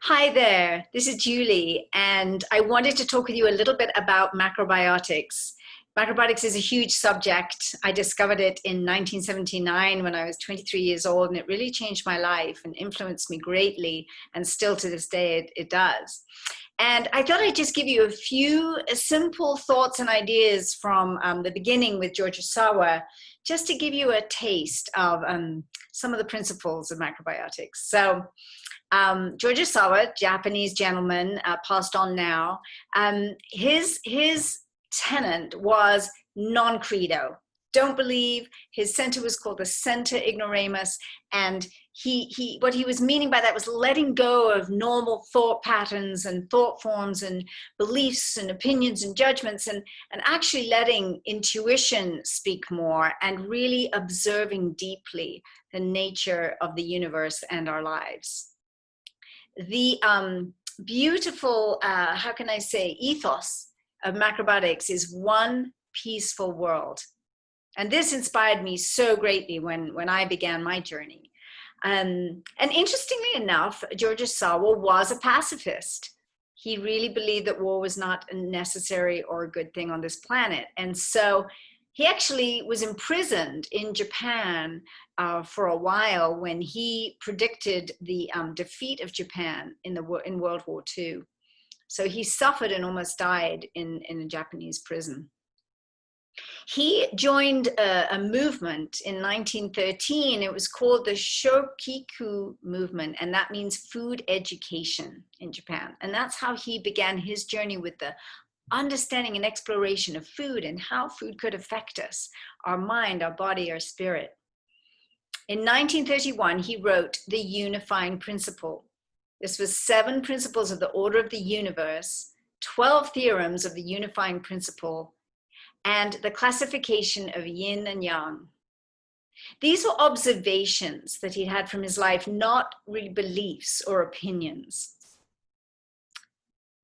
Hi there, this is Julie, and I wanted to talk with you a little bit about macrobiotics. Macrobiotics is a huge subject. I discovered it in 1979 when I was 23 years old, and it really changed my life and influenced me greatly, and still to this day it does. And I thought I'd just give you a few simple thoughts and ideas from the beginning with George Osawa, just to give you a taste of some of the principles of macrobiotics. So George Osawa, Japanese gentleman, passed on now. His tenet was non-credo. Don't believe. His center was called the Center Ignoramus, and what he was meaning by that was letting go of normal thought patterns and thought forms and beliefs and opinions and judgments, and actually letting intuition speak more and really observing deeply the nature of the universe and our lives. The beautiful, how can I say, ethos of macrobiotics is one peaceful world. And this inspired me so greatly when I began my journey. And interestingly enough, George Osawa was a pacifist. He really believed that war was not a necessary or a good thing on this planet. And so he actually was imprisoned in Japan for a while when he predicted the defeat of Japan in World War II. So he suffered and almost died in a Japanese prison. He joined a movement in 1913. It was called the hokiku movement, and that means food education in Japan. And that's how he began his journey with the understanding and exploration of food and how food could affect us, our mind, our body, our spirit. In 1931, he wrote The Unifying Principle. This was 7 principles of the order of the universe, 12 theorems of the unifying principle, and the classification of yin and yang. These were observations that he had from his life, not really beliefs or opinions.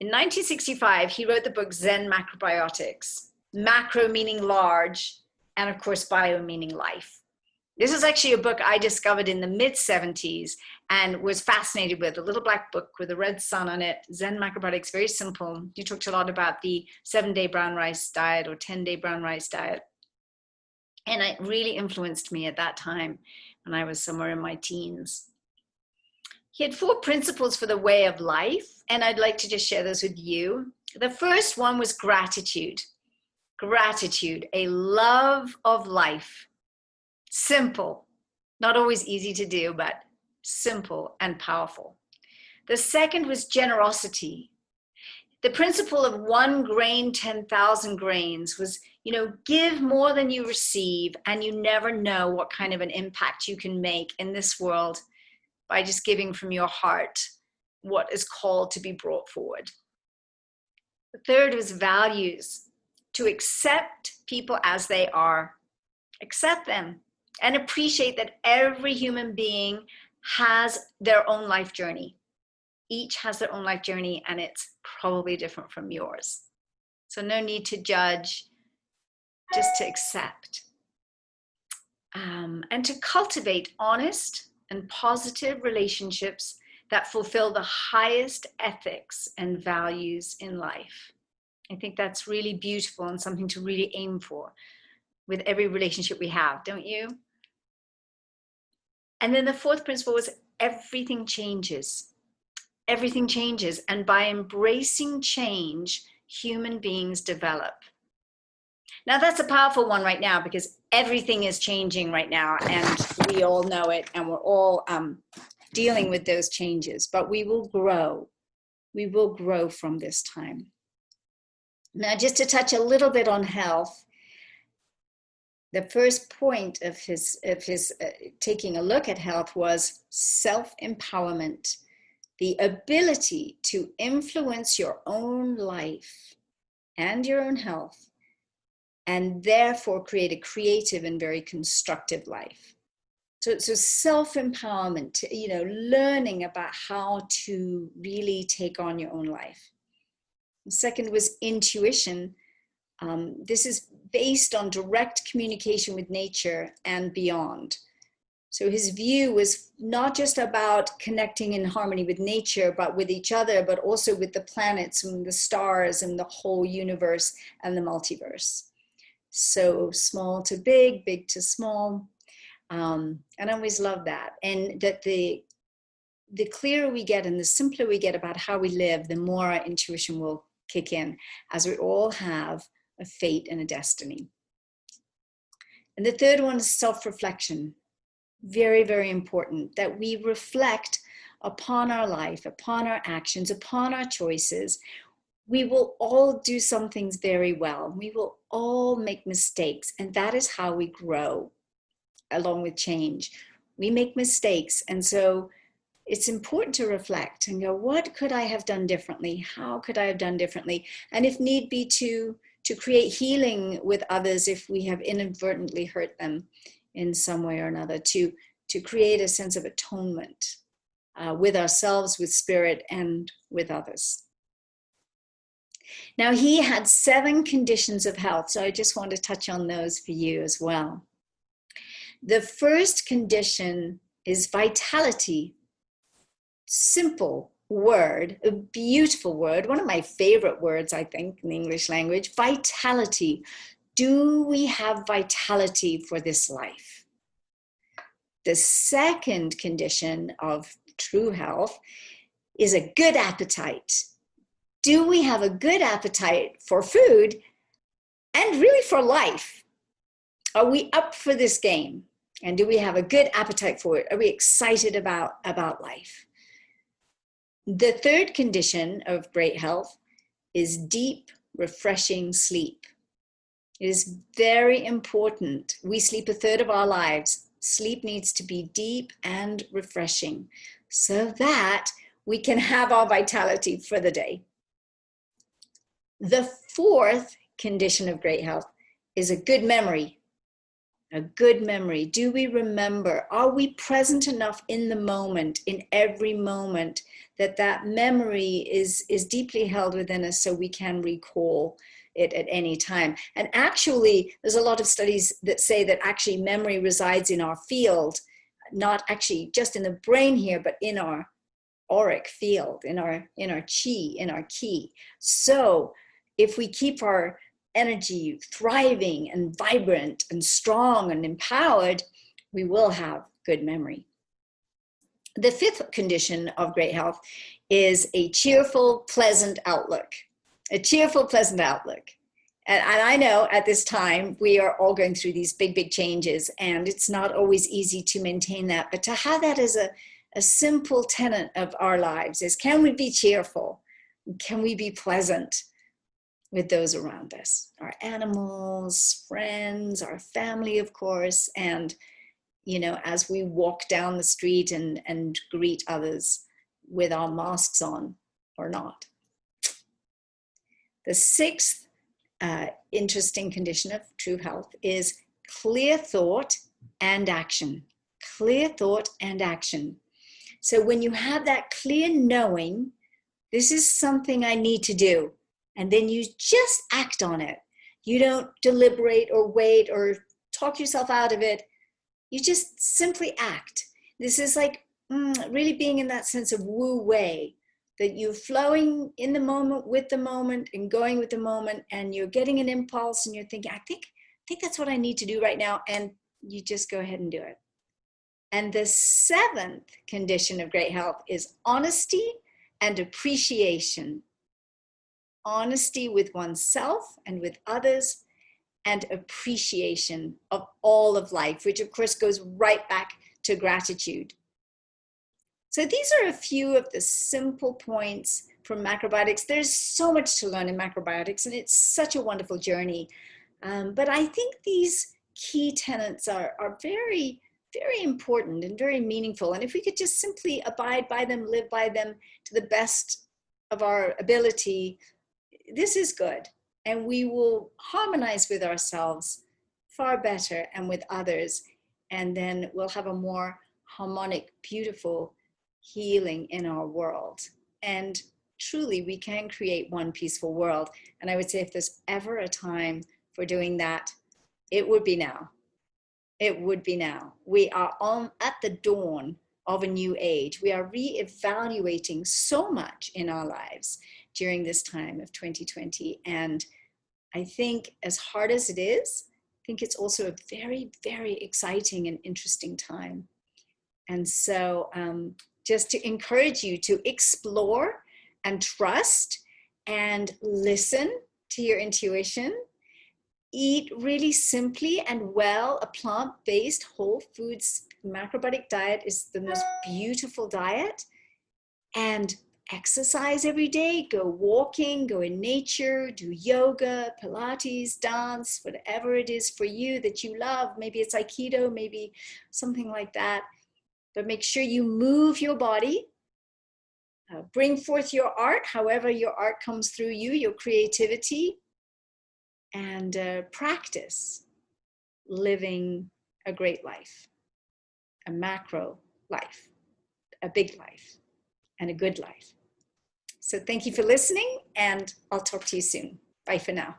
In 1965, he wrote the book Zen Macrobiotics, macro meaning large, and of course bio meaning life. This is actually a book I discovered in the mid-70s and was fascinated with, a little black book with a red sun on it. Zen Macrobiotics, very simple. You talked a lot about the 7-day brown rice diet or 10-day brown rice diet. And it really influenced me at that time when I was somewhere in my teens. He had 4 principles for the way of life, and I'd like to just share those with you. The first one was gratitude. Gratitude, a love of life. Simple, not always easy to do, but simple and powerful. The second was generosity. The principle of 1 grain, 10,000 grains was, give more than you receive, and you never know what kind of an impact you can make in this world by just giving from your heart what is called to be brought forward. The third was values, to accept people as they are, accept them, and appreciate that every human being has their own life journey. Each has their own life journey, and it's probably different from yours. So no need to judge, just to accept. And to cultivate honest and positive relationships that fulfill the highest ethics and values in life. I think that's really beautiful and something to really aim for with every relationship we have, don't you? And then the 4th principle was everything changes. Everything changes. And by embracing change, human beings develop. Now that's a powerful one right now because everything is changing right now and we all know it and we're all dealing with those changes, but we will grow. We will grow from this time. Now just to touch a little bit on health, the first point of his taking a look at health was self-empowerment, the ability to influence your own life and your own health, and therefore create a creative and very constructive life. So self-empowerment, learning about how to really take on your own life. The second was intuition. This is based on direct communication with nature and beyond. So his view was not just about connecting in harmony with nature, but with each other, but also with the planets and the stars and the whole universe and the multiverse. So small to big, big to small. And I always love that. And that the clearer we get and the simpler we get about how we live, the more our intuition will kick in, as we all have a fate and a destiny. And the third one is self-reflection. Very, very important that we reflect upon our life, upon our actions, upon our choices. We will all do some things very well. We will all make mistakes, and that is how we grow along with change. We make mistakes, and so it's important to reflect and go, what could I have done differently? How could I have done differently? And if need be, to create healing with others if we have inadvertently hurt them in some way or another, to create a sense of atonement with ourselves, with spirit, and with others. Now, he had 7 conditions of health, so I just want to touch on those for you as well. The first condition is vitality. Simple word, a beautiful word, one of my favorite words, I think, in the English language, vitality. Do we have vitality for this life? The second condition of true health is a good appetite. Do we have a good appetite for food and really for life? Are we up for this game? And do we have a good appetite for it? Are we excited about life? The third condition of great health is deep, refreshing sleep. It is very important. We sleep 1/3 of our lives. Sleep needs to be deep and refreshing so that we can have our vitality for the day. The fourth condition of great health is a good memory. A good memory. Do we remember? Are we present enough in the moment, in every moment, that that memory is deeply held within us so we can recall it at any time? And actually, there's a lot of studies that say that actually memory resides in our field, not actually just in the brain here, but in our auric field, in our chi, in our ki. So if we keep our energy thriving and vibrant and strong and empowered, we will have good memory. The fifth condition of great health is a cheerful, pleasant outlook. A cheerful, pleasant outlook. And I know at this time, we are all going through these big, big changes, and it's not always easy to maintain that. But to have that as a simple tenet of our lives is, can we be cheerful? Can we be pleasant with those around us? Our animals, friends, our family, of course, and as we walk down the street and greet others with our masks on or not. The sixth interesting condition of true health is clear thought and action. Clear thought and action. So when you have that clear knowing, this is something I need to do, and then you just act on it. You don't deliberate or wait or talk yourself out of it. You just simply act. This is like really being in that sense of wu wei, that you're flowing in the moment and going with the moment, and you're getting an impulse and you're thinking, I think that's what I need to do right now. And you just go ahead and do it. And the seventh condition of great health is honesty and appreciation. Honesty with oneself and with others, and appreciation of all of life, which of course goes right back to gratitude. So these are a few of the simple points from macrobiotics. There's so much to learn in macrobiotics, and it's such a wonderful journey. But I think these key tenets are very, very important and very meaningful. And if we could just simply abide by them, live by them to the best of our ability, this is good. And we will harmonize with ourselves far better and with others. And then we'll have a more harmonic, beautiful healing in our world. And truly, we can create one peaceful world. And I would say if there's ever a time for doing that, it would be now. It would be now. We are at the dawn of a new age. We are reevaluating so much in our lives during this time of 2020. And I think as hard as it is, I think it's also a very, very exciting and interesting time. And so just to encourage you to explore and trust and listen to your intuition. Eat really simply and well. A plant-based whole foods macrobiotic diet is the most beautiful diet. And exercise every day. Go walking, go in nature, do yoga, Pilates, dance, whatever it is for you that you love. Maybe it's Aikido, maybe something like that. But make sure you move your body. Bring forth your art, however your art comes through you, your creativity. And practice living a great life, a macro life, a big life, and a good life. So thank you for listening, and I'll talk to you soon. Bye for now.